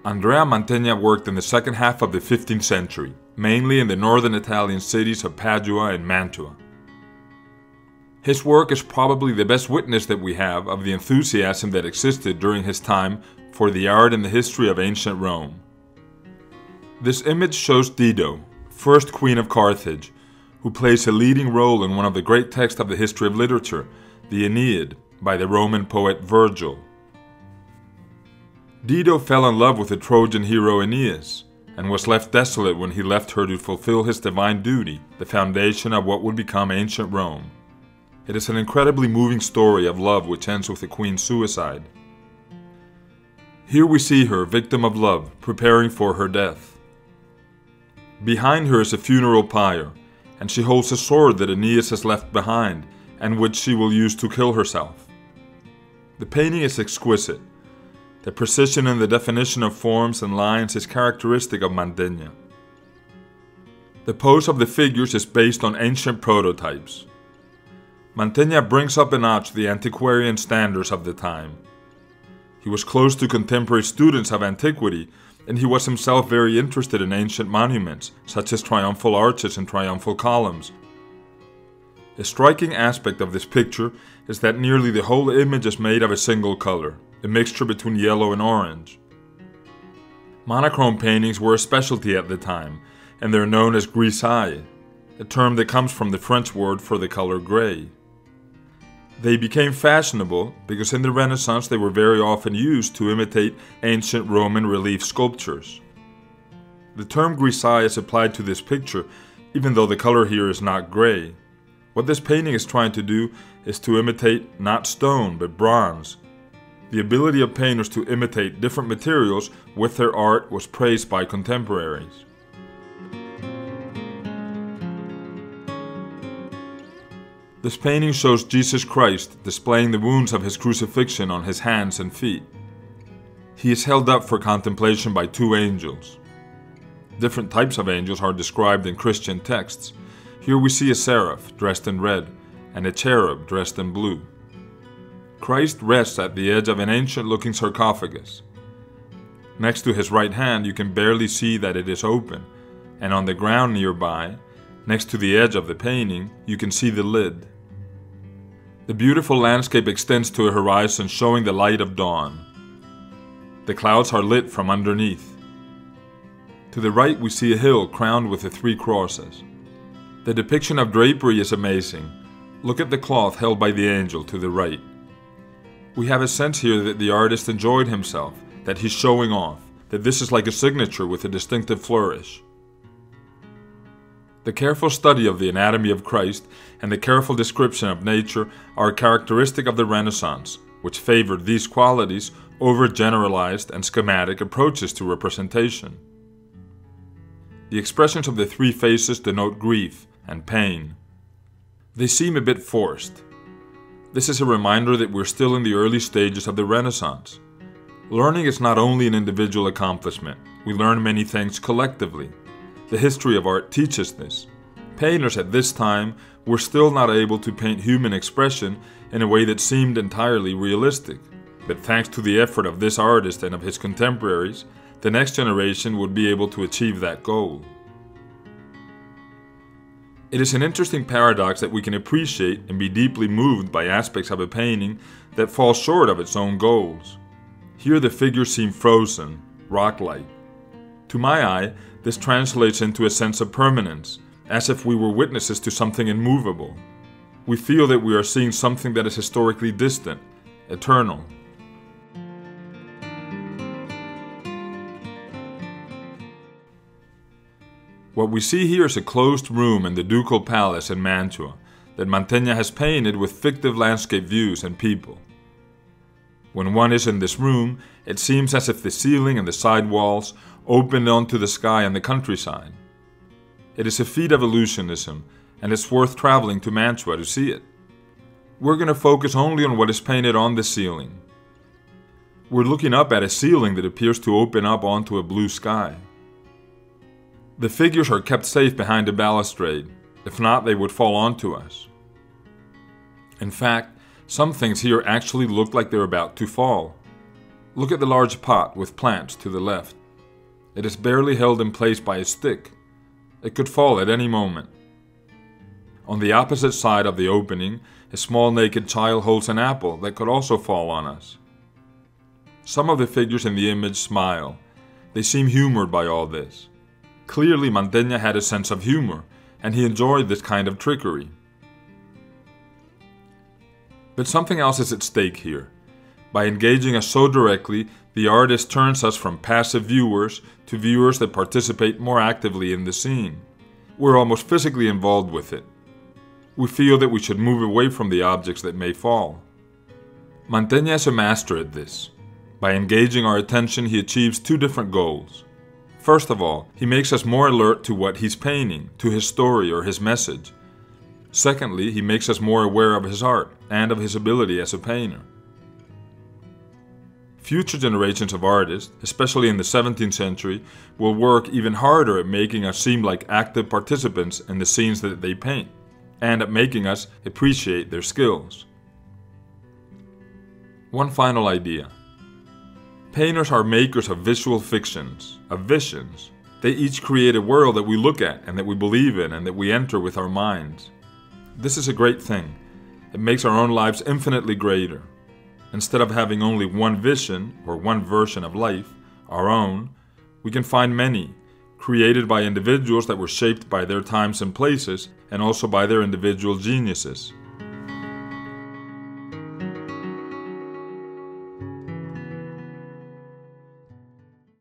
Andrea Mantegna worked in the second half of the 15th century, mainly in the northern Italian cities of Padua and Mantua. His work is probably the best witness that we have of the enthusiasm that existed during his time for the art and the history of ancient Rome. This image shows Dido, first queen of Carthage, who plays a leading role in one of the great texts of the history of literature, the Aeneid, by the Roman poet Virgil. Dido fell in love with the Trojan hero Aeneas, and was left desolate when he left her to fulfill his divine duty, the foundation of what would become ancient Rome. It is an incredibly moving story of love which ends with the queen's suicide. Here we see her, victim of love, preparing for her death. Behind her is a funeral pyre, and she holds a sword that Aeneas has left behind, and which she will use to kill herself. The painting is exquisite. The precision in the definition of forms and lines is characteristic of Mantegna. The pose of the figures is based on ancient prototypes. Mantegna brings up a notch the antiquarian standards of the time. He was close to contemporary students of antiquity, and he was himself very interested in ancient monuments, such as triumphal arches and triumphal columns. A striking aspect of this picture is that nearly the whole image is made of a single color, a mixture between yellow and orange. Monochrome paintings were a specialty at the time, and they're known as grisaille, a term that comes from the French word for the color gray. They became fashionable because in the Renaissance they were very often used to imitate ancient Roman relief sculptures. The term grisaille is applied to this picture, even though the color here is not gray. What this painting is trying to do is to imitate not stone but bronze. The ability of painters to imitate different materials with their art was praised by contemporaries. This painting shows Jesus Christ displaying the wounds of his crucifixion on his hands and feet. He is held up for contemplation by two angels. Different types of angels are described in Christian texts. Here we see a seraph dressed in red and a cherub dressed in blue. Christ rests at the edge of an ancient-looking sarcophagus. Next to his right hand, you can barely see that it is open, and on the ground nearby, next to the edge of the painting, you can see the lid. The beautiful landscape extends to a horizon showing the light of dawn. The clouds are lit from underneath. To the right, we see a hill crowned with the three crosses. The depiction of drapery is amazing. Look at the cloth held by the angel to the right. We have a sense here that the artist enjoyed himself, that he's showing off, that this is like a signature with a distinctive flourish. The careful study of the anatomy of Christ and the careful description of nature are characteristic of the Renaissance, which favored these qualities over generalized and schematic approaches to representation. The expressions of the three faces denote grief and pain. They seem a bit forced. This is a reminder that we're still in the early stages of the Renaissance. Learning is not only an individual accomplishment. We learn many things collectively. The history of art teaches this. Painters at this time were still not able to paint human expression in a way that seemed entirely realistic. But thanks to the effort of this artist and of his contemporaries, the next generation would be able to achieve that goal. It is an interesting paradox that we can appreciate and be deeply moved by aspects of a painting that fall short of its own goals. Here the figures seem frozen, rock-like. To my eye, this translates into a sense of permanence, as if we were witnesses to something immovable. We feel that we are seeing something that is historically distant, eternal. What we see here is a closed room in the Ducal Palace in Mantua that Mantegna has painted with fictive landscape views and people. When one is in this room, it seems as if the ceiling and the side walls opened onto the sky and the countryside. It is a feat of illusionism, and it's worth traveling to Mantua to see it. We're going to focus only on what is painted on the ceiling. We're looking up at a ceiling that appears to open up onto a blue sky. The figures are kept safe behind a balustrade. If not, they would fall onto us. In fact, some things here actually look like they're about to fall. Look at the large pot with plants to the left. It is barely held in place by a stick. It could fall at any moment. On the opposite side of the opening, a small naked child holds an apple that could also fall on us. Some of the figures in the image smile. They seem humored by all this. Clearly, Mantegna had a sense of humor, and he enjoyed this kind of trickery. But something else is at stake here. By engaging us so directly, the artist turns us from passive viewers to viewers that participate more actively in the scene. We're almost physically involved with it. We feel that we should move away from the objects that may fall. Mantegna is a master at this. By engaging our attention, he achieves two different goals. First of all, he makes us more alert to what he's painting, to his story or his message. Secondly, he makes us more aware of his art and of his ability as a painter. Future generations of artists, especially in the 17th century, will work even harder at making us seem like active participants in the scenes that they paint, and at making us appreciate their skills. One final idea. Painters are makers of visual fictions, of visions. They each create a world that we look at and that we believe in and that we enter with our minds. This is a great thing. It makes our own lives infinitely greater. Instead of having only one vision or one version of life, our own, we can find many, created by individuals that were shaped by their times and places and also by their individual geniuses.